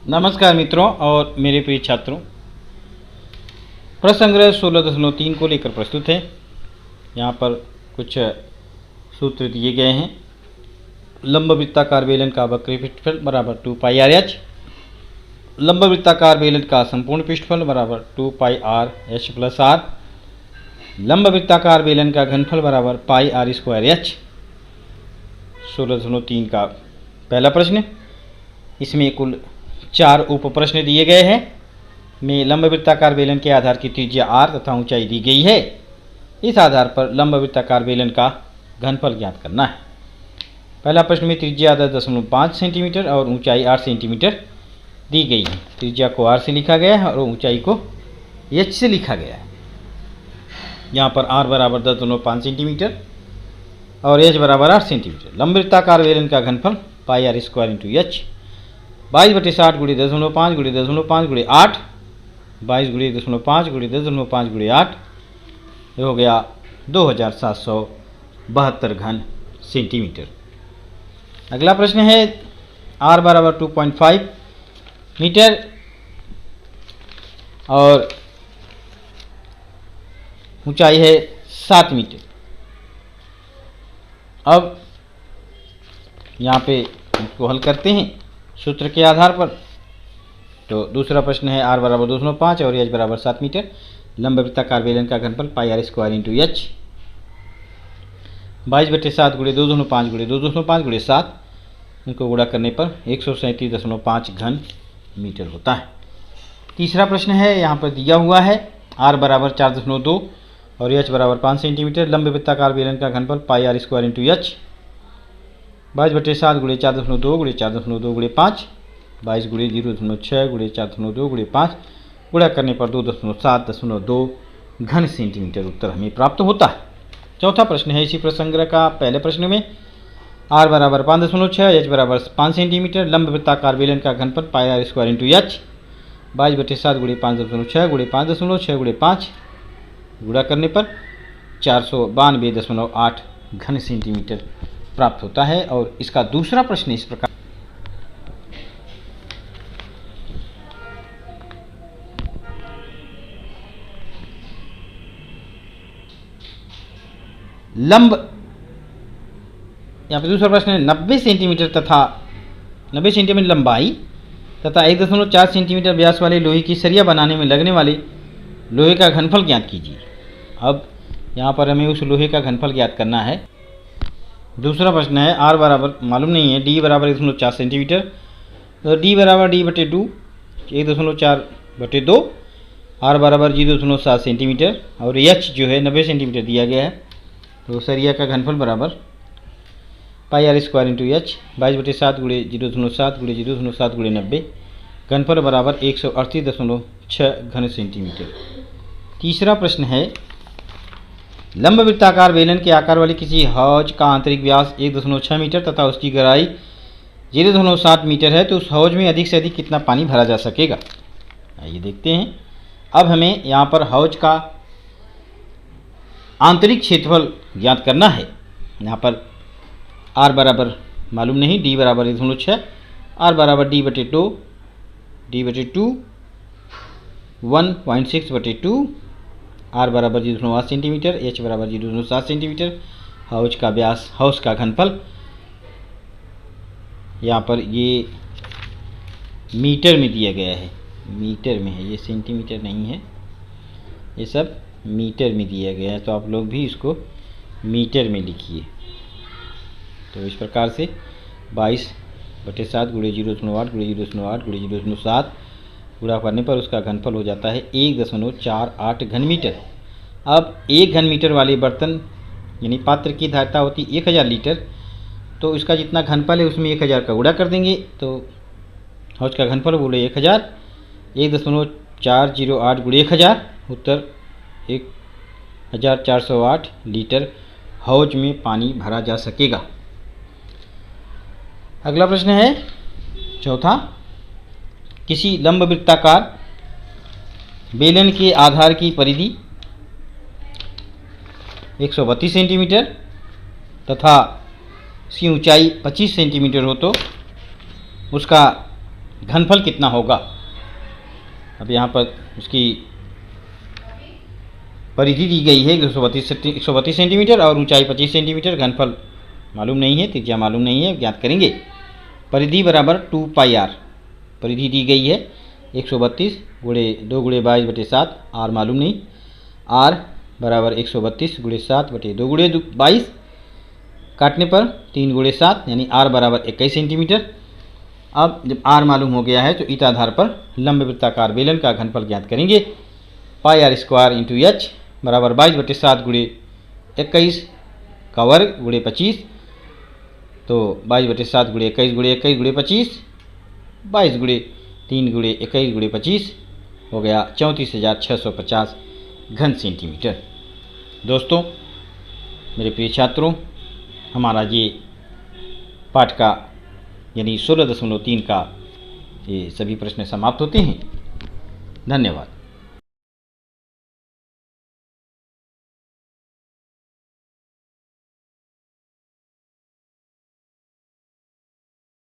नमस्कार मित्रों और मेरे प्रिय छात्रों, प्रश्न संग्रह 16.3 को लेकर प्रस्तुत है। यहाँ पर कुछ सूत्र दिए गए हैं। लंब वृत्ताकार बेलन का वक्र पृष्ठफल बराबर 2 पाई आर एच, लंब वृत्ताकार बेलन का संपूर्ण पृष्ठफल बराबर 2 पाई आर एच प्लस आर, लंब वृत्ताकार बेलन का घनफल बराबर पाई आर स्क्वायर एच। 16.3 का पहला प्रश्न। इसमें कुल 4 उप प्रश्न दिए गए हैं। में लंब वृत्ताकार बेलन के आधार की त्रिज्या r तथा ऊंचाई दी गई है। इस आधार पर लंब वृत्ताकार बेलन का घनफल ज्ञात करना है। पहला प्रश्न में त्रिज्या 10.5 सेंटीमीटर और ऊंचाई 8 सेंटीमीटर दी गई है। त्रिज्या को r से लिखा गया है और ऊंचाई को h से लिखा गया है। यहाँ पर r बराबर 10.5 सेंटीमीटर और h बराबर 8 सेंटीमीटर। लंब वृत्ताकार बेलन का घनफल पाई आर स्क्वायर इंटू एच 22/60 गुणे 10.5 गुणे 10.5 गुणे 8, 22 गुणे 10.5 गुणे 10.5 गुणे 8, ये हो गया 2772 घन सेंटीमीटर। अगला प्रश्न है r बराबर 2.5 मीटर और ऊंचाई है 7 मीटर। अब यहाँ पे इसको हल करते हैं सूत्र के आधार पर। तो दूसरा प्रश्न है r बराबर 2.5 और h बराबर 7 मीटर। लंब वृत्ताकार बेलन का घनफल पाई आर स्क्वायर इंटू एच 22/7 गुणे 2.5 गुणे 2.5 गुणे 7, इनको गुणा करने पर 137.5 घन मीटर होता है। तीसरा प्रश्न है, यहाँ पर दिया हुआ है r बराबर 4.2 और h बराबर 5 सेंटीमीटर। लंब वृत्ताकार बेलन का घनफल पाई आर स्क्वायर इंटू एच 22/7 गुणे 4.2 गुणे 4.2 गुणे 5, 22 गुणे 0.6 गुणे 4.2 गुणे 5, गुणा करने पर 2.7.2 घन सेंटीमीटर उत्तर हमें प्राप्त होता है। चौथा प्रश्न है इसी प्रसंग्रह का। पहले प्रश्न में r बराबर 5.6, h बराबर 5 सेंटीमीटर। लंब वृत्ताकार बेलन का घनफल पाई आर स्क्वायर इंटू एच 22/7 गुणे 5.6 गुणे 5.6 गुणे 5, गुणा करने पर 492.8 घन सेंटीमीटर प्राप्त होता है। और इसका दूसरा प्रश्न इस प्रकार। लंब, यहाँ पे दूसरा प्रश्न है 90 सेंटीमीटर तथा 90 सेंटीमीटर लंबाई तथा 1.4 सेंटीमीटर व्यास वाले लोहे की सरिया बनाने में लगने वाले लोहे का घनफल ज्ञात कीजिए। अब यहाँ पर हमें उस लोहे का घनफल ज्ञात करना है। दूसरा प्रश्न है r बराबर मालूम नहीं है, d बराबर 1.4 सेंटीमीटर, तो d बराबर d/2 1.4/2, r बराबर 0.7 सेंटीमीटर और h जो है 90 सेंटीमीटर दिया गया है। तो सरिया का घनफल बराबर पाई आर स्क्वायर इंटू एच 22/7 गुणे 0.7 गुणे 0.7 गुणे 90, घनफल बराबर 138.6 घन सेंटीमीटर। तीसरा प्रश्न है, लंब वृत्ताकार बेलन के आकार वाले किसी हौज का आंतरिक व्यास 1.6 मीटर तथा उसकी गहराई 0.7 मीटर है, तो उस हौज में अधिक से अधिक कितना पानी भरा जा सकेगा। आइए देखते हैं। अब हमें यहाँ पर हौज का आंतरिक क्षेत्रफल ज्ञात करना है। यहाँ पर r बराबर मालूम नहीं, d बराबर 1.6, r बराबर d/2 1.6/2, r बराबर 0.8 सेंटीमीटर, h बराबर 0.7 सेंटीमीटर। हौज का व्यास, हौज का घनफल यहाँ पर ये मीटर में दिया गया है, मीटर में है, ये सेंटीमीटर नहीं है, ये सब मीटर में दिया गया है। तो आप लोग भी इसको मीटर में लिखिए। तो इस प्रकार से 22/7 गुणे 0.8 गुणे 0.8 गुणे 0.7 गुणा करने पर उसका घनफल हो जाता है 1.48 घन मीटर। अब 1 घन मीटर वाले बर्तन यानी पात्र की धारिता होती 1000 लीटर, तो इसका जितना घनफल है उसमें 1000 का गुणा कर देंगे, तो हौज का घनफल बोले 1000, 1.408 गुणे 1000, उत्तर 1408 लीटर हौज में पानी भरा जा सकेगा। अगला प्रश्न है चौथा, किसी लंब वृत्ताकार बेलन के आधार की परिधि 132 सेंटीमीटर तथा उसकी ऊंचाई 25 सेंटीमीटर हो तो उसका घनफल कितना होगा। अब यहाँ पर उसकी परिधि दी गई है 132 सेंटीमीटर और ऊंचाई 25 सेंटीमीटर। घनफल मालूम नहीं है, त्रिज्या मालूम नहीं है, ज्ञात करेंगे। परिधि बराबर 2 पाई आर, परिधि दी गई है 132 गुणे 2 गुणे 22/7, आर मालूम नहीं। आर बराबर 132 गुणे 7 बटे 2 गुणे 22, काटने पर 3 गुणे 7 यानी आर बराबर 21 सेंटीमीटर। अब जब आर मालूम हो गया है तो ईट आधार पर लंब वृत्ताकार बेलन का घनफल ज्ञात करेंगे। पाई आर स्क्वायर इंटू एच बराबर 22/7 गुणे 21 का वर्ग गुणे 25, तो 22/7 गुणे 21 गुणे 21 गुणे 25, 22 गुणे 3 गुणे 21 गुणे 25 हो गया 34,650 घन सेंटीमीटर। दोस्तों, मेरे प्रिय छात्रों, हमारा ये पाठ का यानी 16.3 का ये सभी प्रश्न समाप्त होते हैं। धन्यवाद।